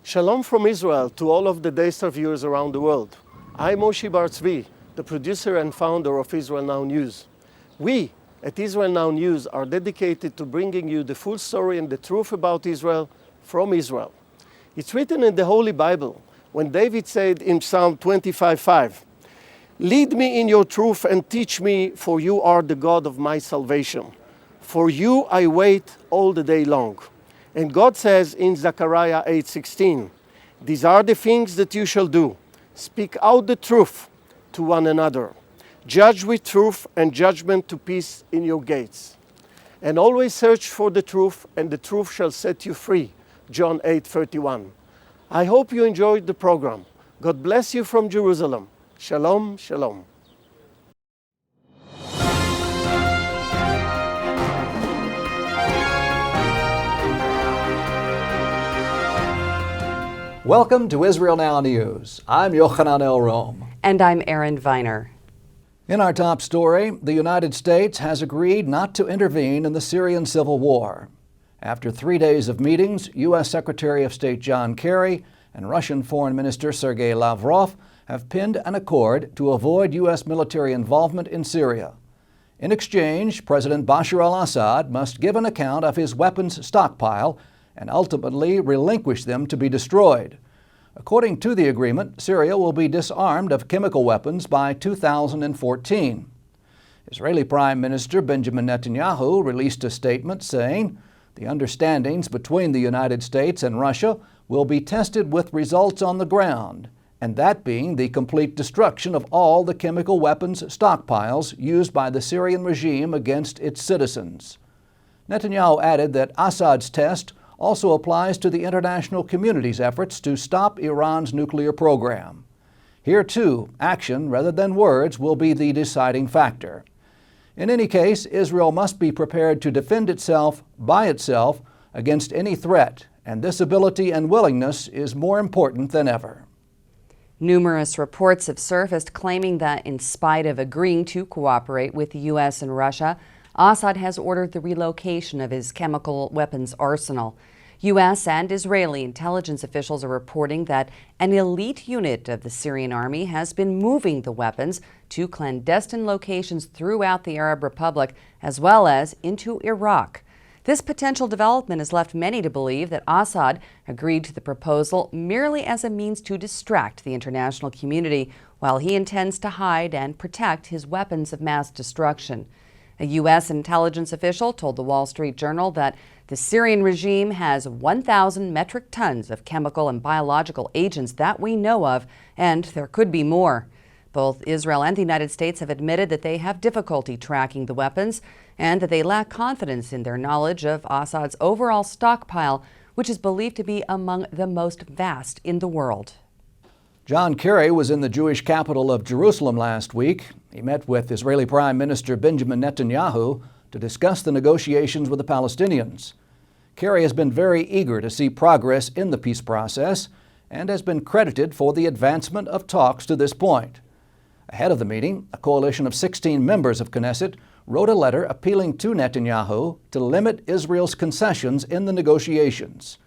Shalom from Israel to all of the Daystar viewers around the world. I'm Moshe Bar Tzvi, the producer and founder of Israel Now News. We at Israel Now News are dedicated to bringing you the full story and the truth about Israel from Israel. It's written in the Holy Bible when David said in Psalm 25:5, "Lead me in your truth and teach me, for you are the God of my salvation. For you I wait all the day long." And God says in Zechariah 8:16, "These are the things that you shall do. Speak out the truth to one another. Judge with truth and judgment to peace in your gates. And always search for the truth, and the truth shall set you free." John 8:31. I hope you enjoyed the program. God bless you from Jerusalem. Shalom, shalom. Welcome to Israel Now News. I'm Yochanan El Rom. And I'm Erin Viner. In our top story, the United States has agreed not to intervene in the Syrian civil war. After 3 days of meetings, U.S. Secretary of State John Kerry and Russian Foreign Minister Sergei Lavrov have pinned an accord to avoid U.S. military involvement in Syria. In exchange, President Bashar al-Assad must give an account of his weapons stockpile and ultimately relinquish them to be destroyed. According to the agreement, Syria will be disarmed of chemical weapons by 2014. Israeli Prime Minister Benjamin Netanyahu released a statement saying, "The understandings between the United States and Russia will be tested with results on the ground, and that being the complete destruction of all the chemical weapons stockpiles used by the Syrian regime against its citizens." Netanyahu added that Assad's test also applies to the international community's efforts to stop Iran's nuclear program. Here, too, action rather than words will be the deciding factor. In any case, Israel must be prepared to defend itself by itself against any threat, and this ability and willingness is more important than ever. Numerous reports have surfaced claiming that in spite of agreeing to cooperate with the U.S. and Russia, Assad has ordered the relocation of his chemical weapons arsenal. U.S. and Israeli intelligence officials are reporting that an elite unit of the Syrian army has been moving the weapons to clandestine locations throughout the Arab Republic as well as into Iraq. This potential development has left many to believe that Assad agreed to the proposal merely as a means to distract the international community while he intends to hide and protect his weapons of mass destruction. A U.S. intelligence official told the Wall Street Journal that the Syrian regime has 1,000 metric tons of chemical and biological agents that we know of, and there could be more. Both Israel and the United States have admitted that they have difficulty tracking the weapons and that they lack confidence in their knowledge of Assad's overall stockpile, which is believed to be among the most vast in the world. John Kerry was in the Jewish capital of Jerusalem last week. He met with Israeli Prime Minister Benjamin Netanyahu to discuss the negotiations with the Palestinians. Kerry has been very eager to see progress in the peace process and has been credited for the advancement of talks to this point. Ahead of the meeting, a coalition of 16 members of Knesset wrote a letter appealing to Netanyahu to limit Israel's concessions in the negotiations.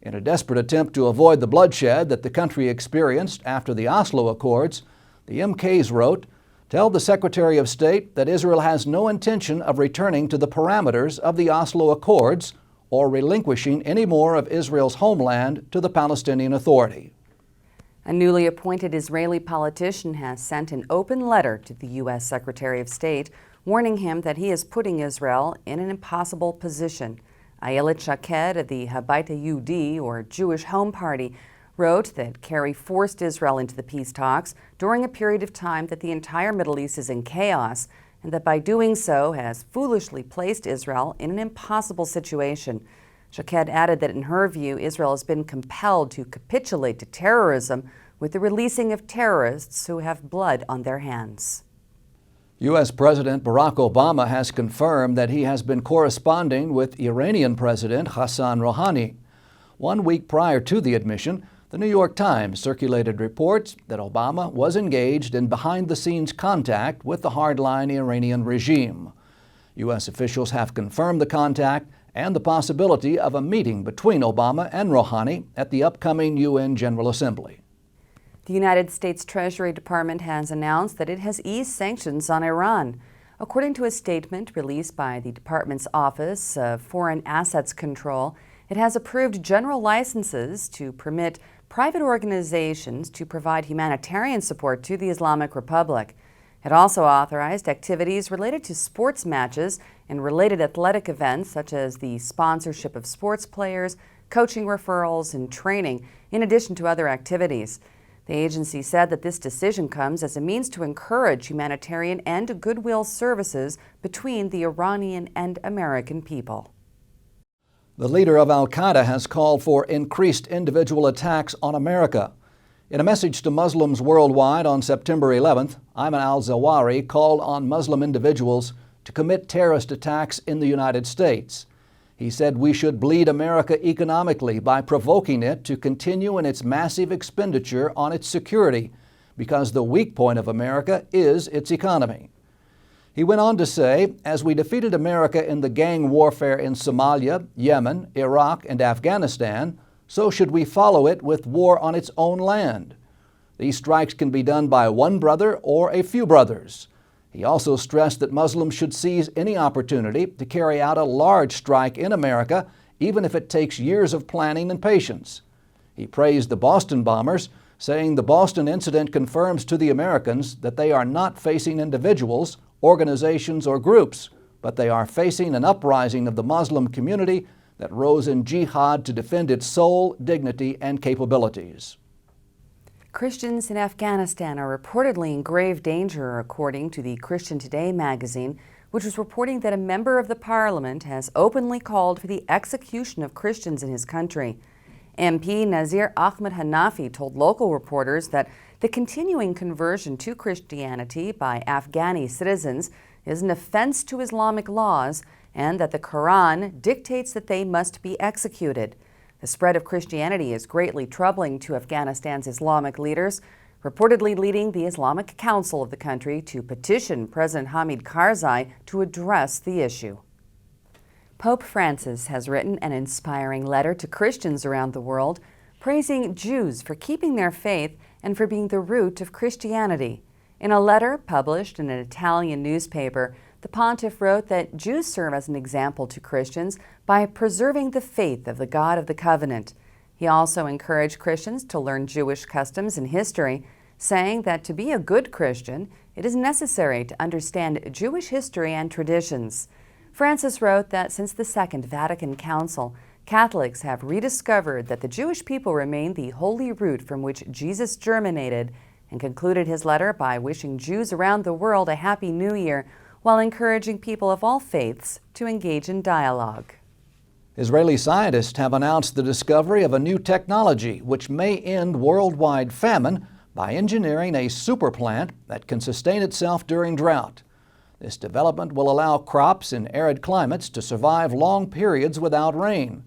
In a desperate attempt to avoid the bloodshed that the country experienced after the Oslo Accords, the MKs wrote, "Tell the Secretary of State that Israel has no intention of returning to the parameters of the Oslo Accords or relinquishing any more of Israel's homeland to the Palestinian Authority." A newly appointed Israeli politician has sent an open letter to the U.S. Secretary of State, warning him that he is putting Israel in an impossible position. Ayelet Shaked of the Habayit Yehudi, or Jewish Home Party, wrote that Kerry forced Israel into the peace talks during a period of time that the entire Middle East is in chaos, and that by doing so has foolishly placed Israel in an impossible situation. Shaked added that in her view, Israel has been compelled to capitulate to terrorism with the releasing of terrorists who have blood on their hands. U.S. President Barack Obama has confirmed that he has been corresponding with Iranian President Hassan Rouhani. 1 week prior to the admission, the New York Times circulated reports that Obama was engaged in behind-the-scenes contact with the hardline Iranian regime. U.S. officials have confirmed the contact and the possibility of a meeting between Obama and Rouhani at the upcoming UN General Assembly. The United States Treasury Department has announced that it has eased sanctions on Iran. According to a statement released by the department's Office of Foreign Assets Control, it has approved general licenses to permit private organizations to provide humanitarian support to the Islamic Republic. It also authorized activities related to sports matches and related athletic events, such as the sponsorship of sports players, coaching referrals, and training, in addition to other activities. The agency said that this decision comes as a means to encourage humanitarian and goodwill services between the Iranian and American people. The leader of al-Qaeda has called for increased individual attacks on America. In a message to Muslims worldwide on September 11th, Ayman al-Zawahiri called on Muslim individuals to commit terrorist attacks in the United States. He said we should bleed America economically by provoking it to continue in its massive expenditure on its security, because the weak point of America is its economy. He went on to say, as we defeated America in the gang warfare in Somalia, Yemen, Iraq, and Afghanistan, so should we follow it with war on its own land. These strikes can be done by one brother or a few brothers. He also stressed that Muslims should seize any opportunity to carry out a large strike in America, even if it takes years of planning and patience. He praised the Boston bombers, saying the Boston incident confirms to the Americans that they are not facing individuals, organizations, or groups, but they are facing an uprising of the Muslim community that rose in jihad to defend its soul, dignity, and capabilities. Christians in Afghanistan are reportedly in grave danger, according to the Christian Today magazine, which was reporting that a member of the parliament has openly called for the execution of Christians in his country. MP Nazir Ahmed Hanafi told local reporters that the continuing conversion to Christianity by Afghani citizens is an offense to Islamic laws and that the Quran dictates that they must be executed. The spread of Christianity is greatly troubling to Afghanistan's Islamic leaders, reportedly leading the Islamic Council of the country to petition President Hamid Karzai to address the issue. Pope Francis has written an inspiring letter to Christians around the world, praising Jews for keeping their faith and for being the root of Christianity. In a letter published in an Italian newspaper, the pontiff wrote that Jews serve as an example to Christians by preserving the faith of the God of the covenant. He also encouraged Christians to learn Jewish customs and history, saying that to be a good Christian, it is necessary to understand Jewish history and traditions. Francis wrote that since the Second Vatican Council, Catholics have rediscovered that the Jewish people remain the holy root from which Jesus germinated, and concluded his letter by wishing Jews around the world a Happy New Year, while encouraging people of all faiths to engage in dialogue. Israeli scientists have announced the discovery of a new technology which may end worldwide famine by engineering a superplant that can sustain itself during drought. This development will allow crops in arid climates to survive long periods without rain.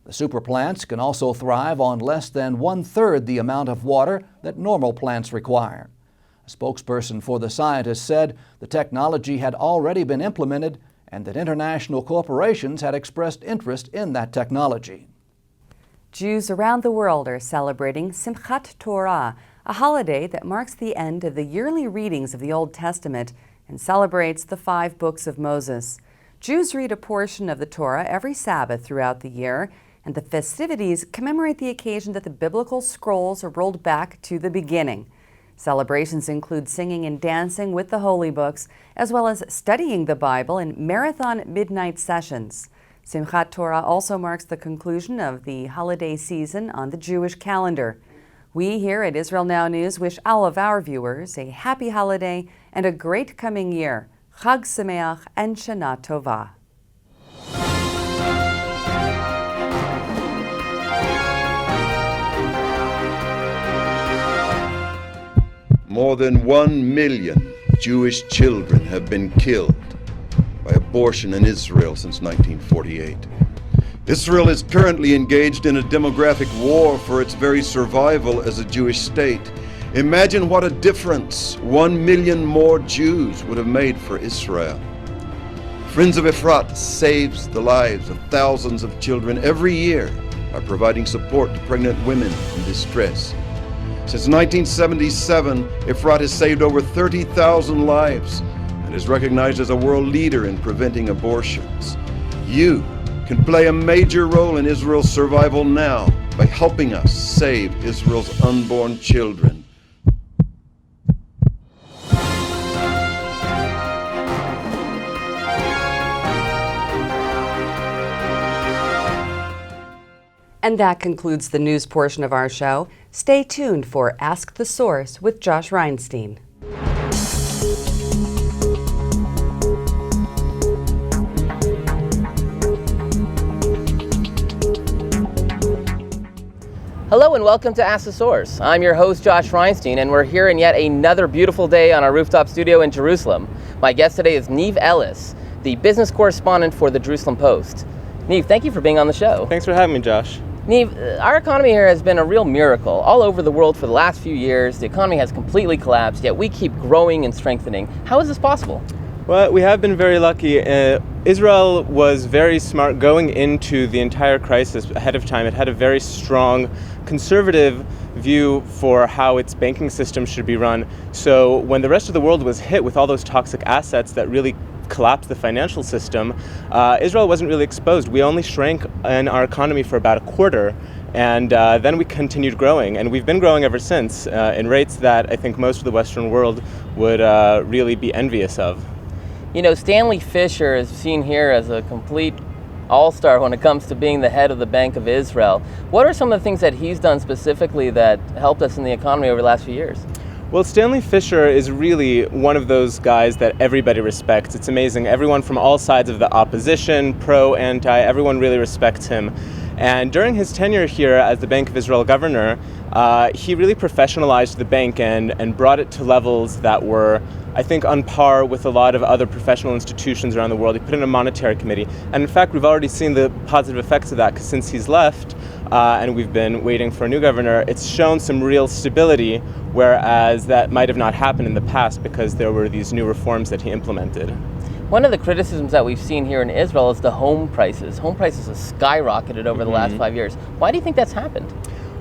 The superplants can also thrive on less than 1/3 the amount of water that normal plants require. A spokesperson for the scientists said the technology had already been implemented and that international corporations had expressed interest in that technology. Jews around the world are celebrating Simchat Torah, a holiday that marks the end of the yearly readings of the Old Testament and celebrates the 5 books of Moses. Jews read a portion of the Torah every Sabbath throughout the year, and the festivities commemorate the occasion that the biblical scrolls are rolled back to the beginning. Celebrations include singing and dancing with the holy books, as well as studying the Bible in marathon midnight sessions. Simchat Torah also marks the conclusion of the holiday season on the Jewish calendar. We here at Israel Now News wish all of our viewers a happy holiday and a great coming year. Chag Sameach and Shana Tova. More than 1 million Jewish children have been killed by abortion in Israel since 1948. Israel is currently engaged in a demographic war for its very survival as a Jewish state. Imagine what a difference 1 million more Jews would have made for Israel. Friends of Efrat saves the lives of thousands of children every year by providing support to pregnant women in distress. Since 1977, Efrat has saved over 30,000 lives and is recognized as a world leader in preventing abortions. You can play a major role in Israel's survival now by helping us save Israel's unborn children. And that concludes the news portion of our show. Stay tuned for Ask the Source with Josh Reinstein. Hello and welcome to Ask the Source. I'm your host, Josh Reinstein, and we're here in yet another beautiful day on our rooftop studio in Jerusalem. My guest today is Niamh Ellis, the business correspondent for the Jerusalem Post. Niamh, thank you for being on the show. Thanks for having me, Josh. Niamh, our economy here has been a real miracle. All over the world for the last few years, the economy has completely collapsed, yet we keep growing and strengthening. How is this possible? Well, we have been very lucky. Israel was very smart going into the entire crisis ahead of time. It had a very strong conservative view for how its banking system should be run. So when the rest of the world was hit with all those toxic assets that really collapsed the financial system, Israel wasn't really exposed. We only shrank in our economy for about a quarter, and then we continued growing, and we've been growing ever since in rates that I think most of the Western world would really be envious of. You know, Stanley Fischer is seen here as a complete all-star when it comes to being the head of the Bank of Israel. What are some of the things that he's done specifically that helped us in the economy over the last few years? Well, Stanley Fischer is really one of those guys that everybody respects. It's amazing. Everyone from all sides of the opposition, pro, anti, everyone really respects him. And during his tenure here as the Bank of Israel governor, he really professionalized the bank and brought it to levels that were, I think, on par with a lot of other professional institutions around the world. He put in a monetary committee. And in fact, we've already seen the positive effects of that, because since he's left, and we've been waiting for a new governor, it's shown some real stability, whereas that might have not happened in the past because there were these new reforms that he implemented. One of the criticisms that we've seen here in Israel is the home prices. Home prices have skyrocketed over the last 5 years. Why do you think that's happened?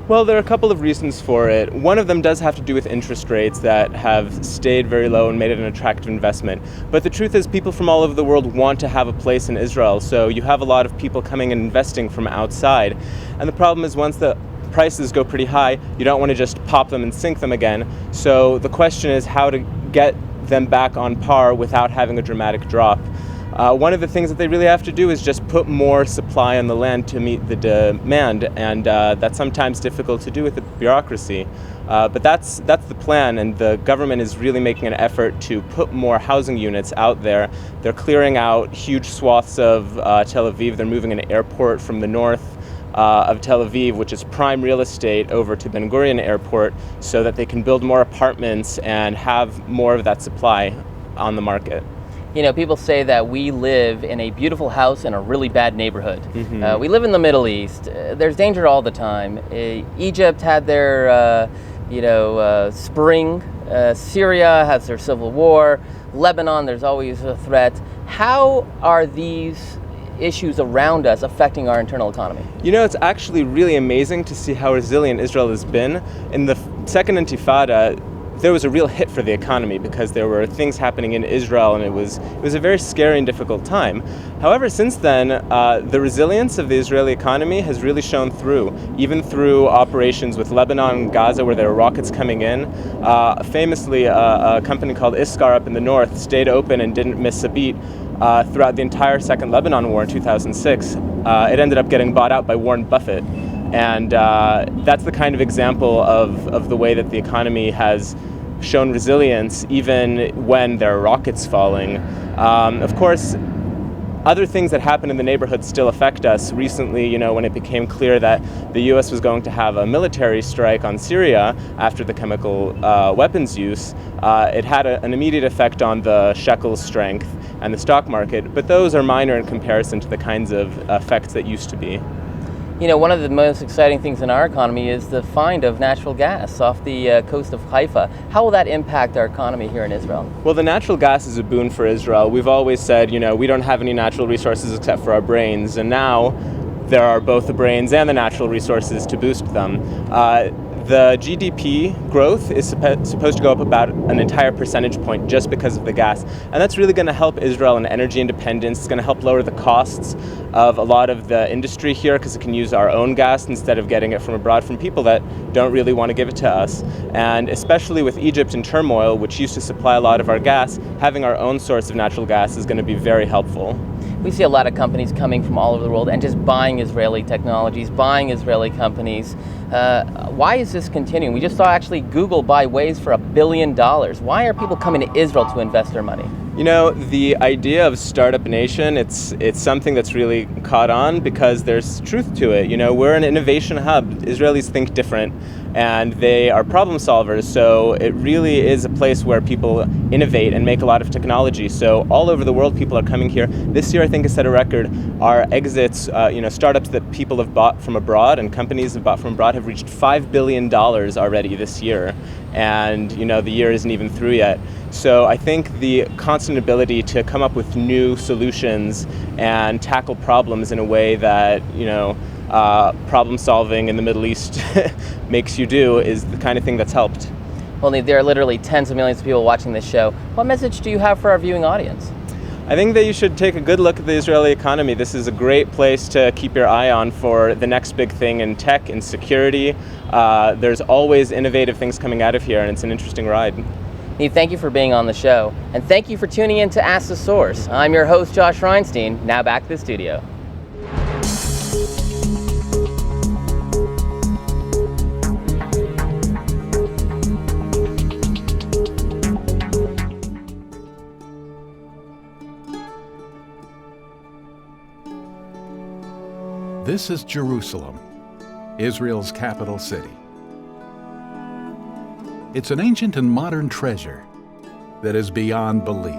Well, there are a couple of reasons for it. One of them does have to do with interest rates that have stayed very low and made it an attractive investment. But the truth is, people from all over the world want to have a place in Israel, so you have a lot of people coming and investing from outside. And the problem is, once the prices go pretty high, you don't want to just pop them and sink them again. So the question is how to get them back on par without having a dramatic drop. One of the things that they really have to do is just put more supply on the land to meet the demand, and that's sometimes difficult to do with the bureaucracy. But that's the plan, and the government is really making an effort to put more housing units out there. They're clearing out huge swaths of Tel Aviv. They're moving an airport from the north of Tel Aviv, which is prime real estate, over to Ben Gurion Airport, so that they can build more apartments and have more of that supply on the market. You know, people say that we live in a beautiful house in a really bad neighborhood. We live in the Middle East. There's danger all the time. Egypt had their, spring. Syria has their civil war. Lebanon, there's always a threat. How are these issues around us affecting our internal economy? You know, it's actually really amazing to see how resilient Israel has been. In the second Intifada, there was a real hit for the economy because there were things happening in Israel, and it was a very scary and difficult time. However, since then, the resilience of the Israeli economy has really shown through, even through operations with Lebanon and Gaza, where there are rockets coming in. Famously, a company called Iskar up in the north stayed open and didn't miss a beat throughout the entire Second Lebanon War in 2006. It ended up getting bought out by Warren Buffett. And that's the kind of example of the way that the economy has shown resilience even when there are rockets falling. Of course, other things that happen in the neighborhood still affect us. Recently, when it became clear that the U.S. was going to have a military strike on Syria after the chemical weapons use, it had an immediate effect on the shekel's strength and the stock market, but those are minor in comparison to the kinds of effects that used to be. One of the most exciting things in our economy is the find of natural gas off the coast of Haifa. How will that impact our economy here in Israel? Well, the natural gas is a boon for Israel. We've always said, we don't have any natural resources except for our brains, and now there are both the brains and the natural resources to boost them. The GDP growth is supposed to go up about an entire percentage point just because of the gas. And that's really going to help Israel in energy independence. It's going to help lower the costs of a lot of the industry here because it can use our own gas instead of getting it from abroad from people that don't really want to give it to us. And especially with Egypt in turmoil, which used to supply a lot of our gas, having our own source of natural gas is going to be very helpful. We see a lot of companies coming from all over the world and just buying Israeli technologies, buying Israeli companies. Why is this continuing? We just saw actually Google buy Waze for $1 billion. Why are people coming to Israel to invest their money? The idea of startup nation, it's something that's really caught on because there's truth to it. We're an innovation hub. Israelis think different and they are problem solvers. So it really is a place where people innovate and make a lot of technology. So all over the world, people are coming here. This year, I think, has set a record. Our exits, startups that people have bought from abroad and companies have bought from abroad have reached $5 billion already this year. And, the year isn't even through yet. So I think the constant ability to come up with new solutions and tackle problems in a way that, problem solving in the Middle East makes you do is the kind of thing that's helped. Well, there are literally tens of millions of people watching this show. What message do you have for our viewing audience? I think that you should take a good look at the Israeli economy. This is a great place to keep your eye on for the next big thing in tech and security. There's always innovative things coming out of here, and it's an interesting ride. Neve, thank you for being on the show, and thank you for tuning in to Ask the Source. I'm your host, Josh Reinstein. Now back to the studio. This is Jerusalem, Israel's capital city. It's an ancient and modern treasure that is beyond belief.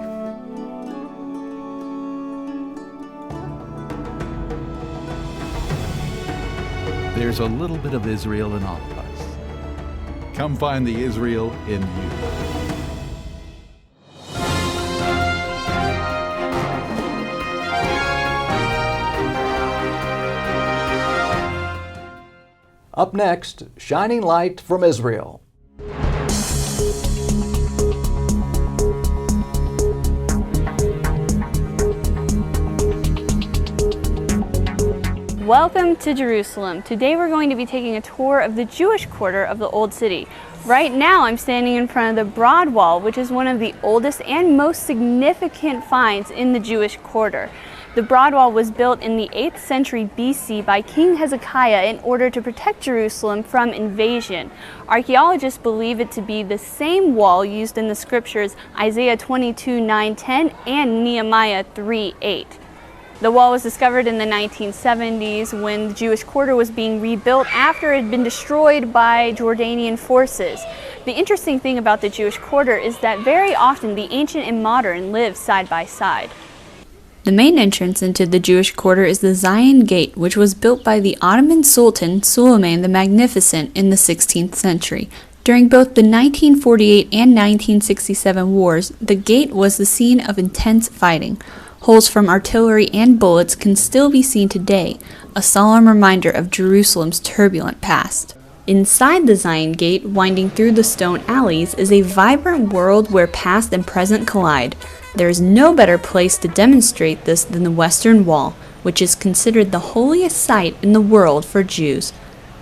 There's a little bit of Israel in all of us. Come find the Israel in you. Up next, Shining Light from Israel. Welcome to Jerusalem. Today we're going to be taking a tour of the Jewish quarter of the Old City. Right now I'm standing in front of the Broad Wall, which is one of the oldest and most significant finds in the Jewish quarter. The Broad Wall was built in the 8th century BC by King Hezekiah in order to protect Jerusalem from invasion. Archaeologists believe it to be the same wall used in the scriptures Isaiah 22:9-10 and Nehemiah 3:8. The wall was discovered in the 1970s when the Jewish quarter was being rebuilt after it had been destroyed by Jordanian forces. The interesting thing about the Jewish quarter is that very often the ancient and modern live side by side. The main entrance into the Jewish quarter is the Zion Gate, which was built by the Ottoman Sultan Suleiman the Magnificent in the 16th century. During both the 1948 and 1967 wars, the gate was the scene of intense fighting. Holes from artillery and bullets can still be seen today, a solemn reminder of Jerusalem's turbulent past. Inside the Zion Gate, winding through the stone alleys, is a vibrant world where past and present collide. There is no better place to demonstrate this than the Western Wall, which is considered the holiest site in the world for Jews.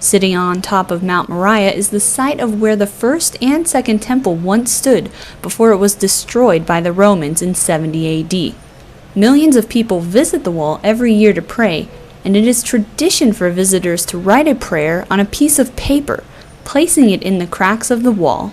Sitting on top of Mount Moriah is the site of where the first and second temple once stood before it was destroyed by the Romans in 70 AD. Millions of people visit the wall every year to pray, and it is tradition for visitors to write a prayer on a piece of paper, placing it in the cracks of the wall.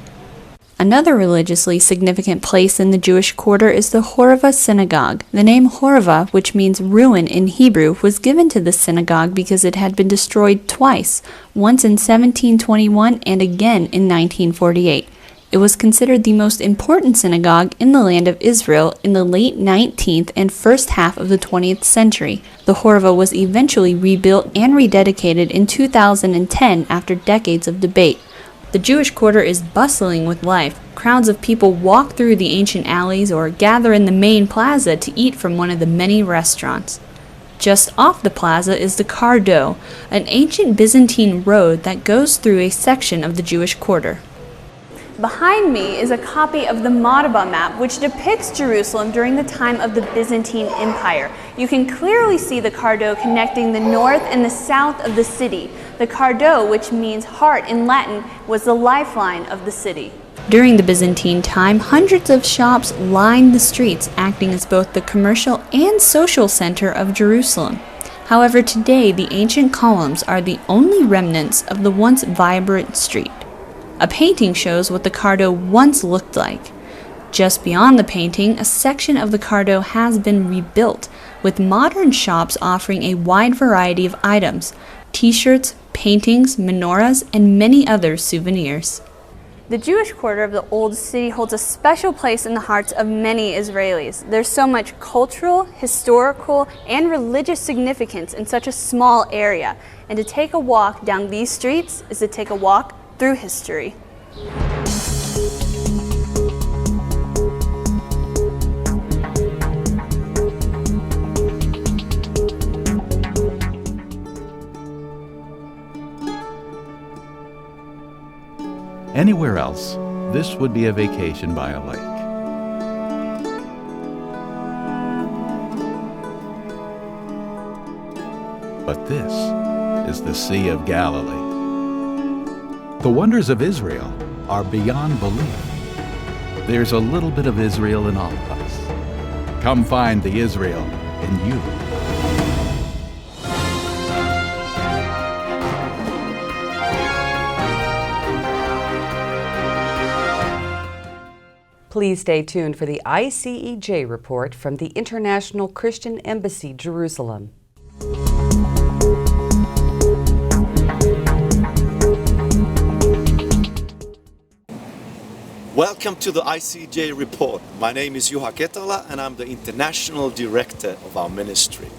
Another religiously significant place in the Jewish quarter is the Horeva Synagogue. The name Horeva, which means ruin in Hebrew, was given to the synagogue because it had been destroyed twice, once in 1721 and again in 1948. It was considered the most important synagogue in the land of Israel in the late 19th and first half of the 20th century. The Horva was eventually rebuilt and rededicated in 2010 after decades of debate. The Jewish quarter is bustling with life. Crowds of people walk through the ancient alleys or gather in the main plaza to eat from one of the many restaurants. Just off the plaza is the Cardo, an ancient Byzantine road that goes through a section of the Jewish quarter. Behind me is a copy of the Madaba map, which depicts Jerusalem during the time of the Byzantine Empire. You can clearly see the Cardo connecting the north and the south of the city. The Cardo, which means heart in Latin, was the lifeline of the city. During the Byzantine time, hundreds of shops lined the streets, acting as both the commercial and social center of Jerusalem. However, today the ancient columns are the only remnants of the once vibrant street. A painting shows what the Cardo once looked like. Just beyond the painting, a section of the Cardo has been rebuilt, with modern shops offering a wide variety of items: t-shirts, paintings, menorahs, and many other souvenirs. The Jewish quarter of the Old City holds a special place in the hearts of many Israelis. There's so much cultural, historical, and religious significance in such a small area, and to take a walk down these streets is to take a walk through history. Anywhere else, this would be a vacation by a lake. But this is the Sea of Galilee. The wonders of Israel are beyond belief. There's a little bit of Israel in all of us. Come find the Israel in you. Please stay tuned for the ICEJ report from the International Christian Embassy, Jerusalem. Welcome to the ICEJ report. My name is Juha Ketala and I'm the International Director of our ministry.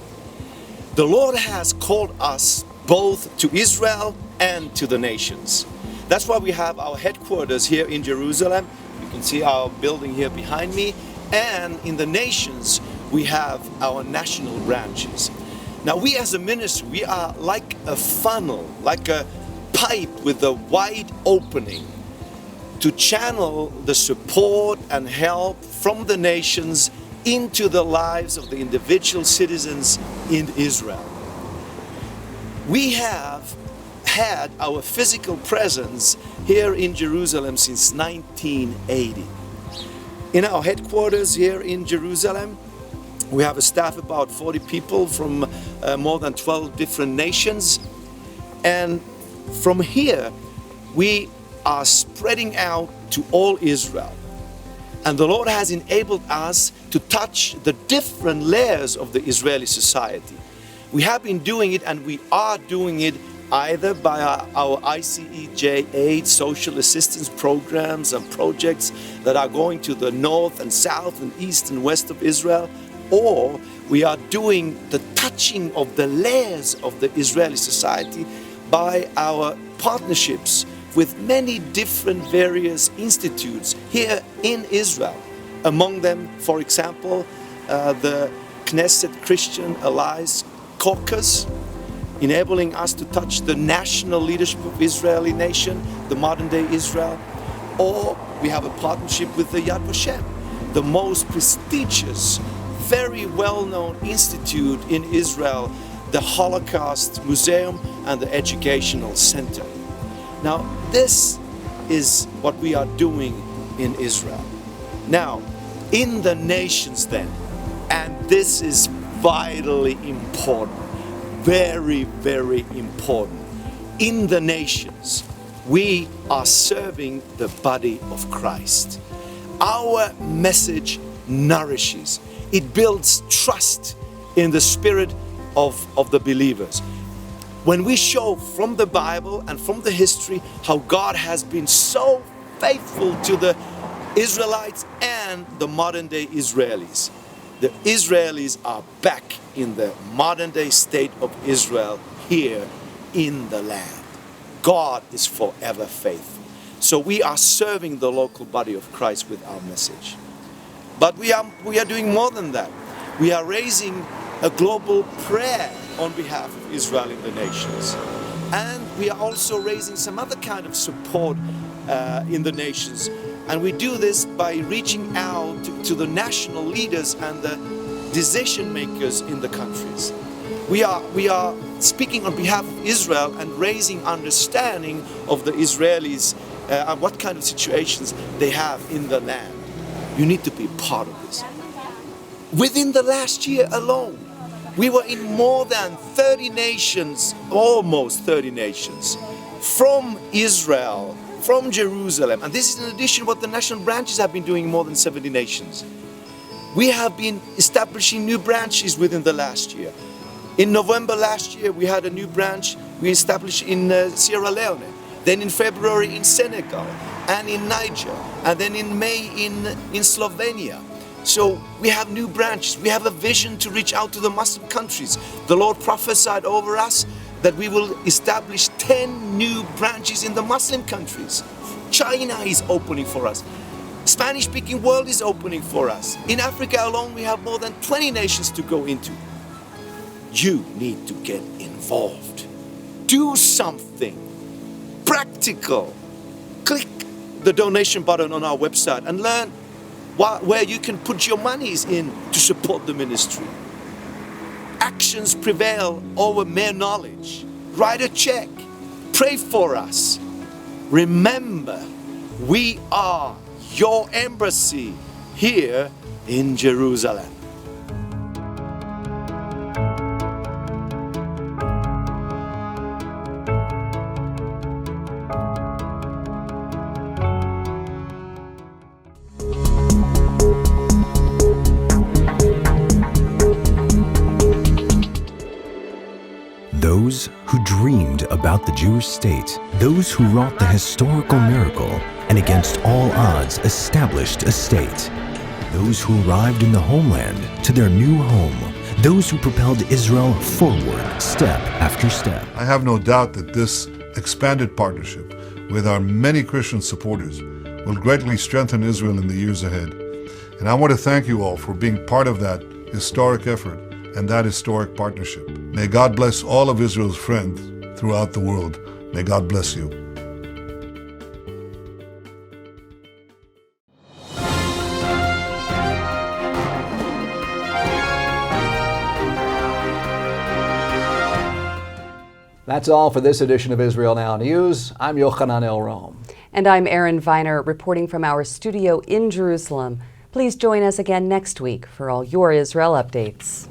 The Lord has called us both to Israel and to the nations. That's why we have our headquarters here in Jerusalem. You can see our building here behind me, and in the nations we have our national branches. Now we as a ministry, we are like a funnel, like a pipe with a wide opening to channel the support and help from the nations into the lives of the individual citizens in Israel. We have had our physical presence here in Jerusalem since 1980. In our headquarters here in Jerusalem, we have a staff of about 40 people from more than 12 different nations. And from here, we are spreading out to all Israel. And the Lord has enabled us to touch the different layers of the Israeli society. We have been doing it, and we are doing it either by our ICEJ aid social assistance programs and projects that are going to the north and south and east and west of Israel, or we are doing the touching of the layers of the Israeli society by our partnerships with many different various institutes here in Israel. Among them, for example, the Knesset Christian Allies Caucus, enabling us to touch the national leadership of Israeli nation, the modern day Israel. Or we have a partnership with the Yad Vashem, the most prestigious, very well-known institute in Israel, the Holocaust Museum and the Educational Center. Now, this is what we are doing in Israel. Now, in the nations then, and this is vitally important, very, very important. In the nations, we are serving the body of Christ. Our message nourishes. It builds trust in the spirit of the believers. When we show from the Bible and from the history how God has been so faithful to the Israelites and the modern day Israelis. The Israelis are back in the modern day state of Israel here in the land. God is forever faithful. So we are serving the local body of Christ with our message. But we are doing more than that. We are raising a global prayer on behalf of Israel in the nations. And we are also raising some other kind of support in the nations. And we do this by reaching out to the national leaders and the decision makers in the countries. We are speaking on behalf of Israel and raising understanding of the Israelis and what kind of situations they have in the land. You need to be part of this. Within the last year alone, we were in more than 30 nations, almost 30 nations, from Israel, from Jerusalem. And this is in addition to what the national branches have been doing in more than 70 nations. We have been establishing new branches within the last year. In November last year, we had a new branch we established in Sierra Leone, then in February in Senegal, and in Niger, and then in May in Slovenia. So we have new branches. We have a vision to reach out to the Muslim countries. The Lord prophesied over us that we will establish 10 new branches in the Muslim countries. China is opening for us. Spanish-speaking world is opening for us. In Africa alone, we have more than 20 nations to go into. You need to get involved. Do something practical. Click the donation button on our website and learn where you can put your monies in to support the ministry. Actions prevail over mere knowledge. Write a check. Pray for us. Remember, we are your embassy here in Jerusalem. Those who dreamed about the Jewish state, those who wrought the historical miracle and against all odds established a state, those who arrived in the homeland to their new home, those who propelled Israel forward step after step. I have no doubt that this expanded partnership with our many Christian supporters will greatly strengthen Israel in the years ahead. And I want to thank you all for being part of that historic effort and that historic partnership. May God bless all of Israel's friends throughout the world. May God bless you. That's all for this edition of Israel Now News. I'm Yochanan El-Rom. And I'm Erin Viner, reporting from our studio in Jerusalem. Please join us again next week for all your Israel updates.